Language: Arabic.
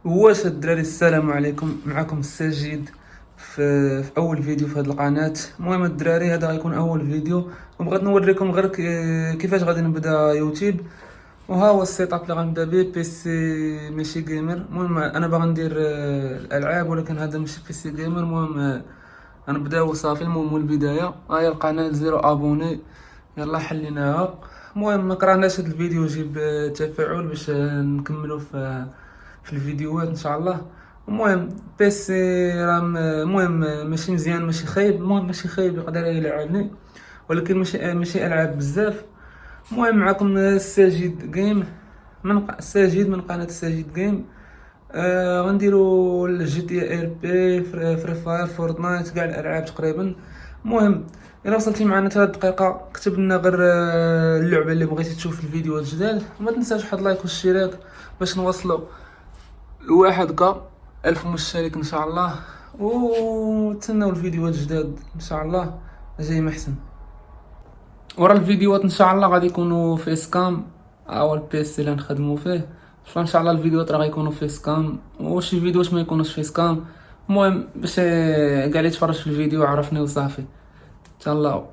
واش الدراري، السلام عليكم. معكم الساجد في اول فيديو في هذه القناه. المهم الدراري، هذا غيكون اول فيديو، وبغيت نوريكم غير كيفاش غادي نبدا يوتيوب. وها هو السيت اب اللي غنبدا به. بيسي ماشي جيمر. المهم انا باغي ندير الالعاب، ولكن هذا ماشي بيسي جيمر. المهم غنبداو صافي. المهم من البدايه، ها هي القناه زيرو ابوني، يلا حليناها. المهم ما كرهناش هذا الفيديو يجيب تفاعل باش نكملوا في الفيديوهات ان شاء الله. المهم بيسي رام، المهم ماشي مزيان، ماشي خايب. المهم ماشي خايب، يقدر يلعبني، ولكن ماشي العاب بزاف. المهم معكم الساجد جيم، الساجد من قناة الساجد جيم. غنديرو الجي تي ار بي، فري فاير، فورتنايت، كاع الالعاب تقريبا. المهم الا وصلتي معنا 3 دقائق، كتب لنا غير اللعبه اللي بغيتي تشوف في الفيديوهات الجداد. وما تنساش حط لايك واشتراك باش نوصلوا لواحد كا 1000 مشترك ان شاء الله. وتسناو الفيديوهات الجداد ان شاء الله، جاي محسن. ورا الفيديوهات ان شاء الله غادي يكونوا فيس كام، او البيسي اللي نخدموا فيه. فان شاء الله الفيديوهات راه غيكونوا فيس كام، وشي فيديوهات ما يكونوش فيس كام. المهم باش كاع اللي يتفرج في الفيديو عرفني وصافي. تهلاو.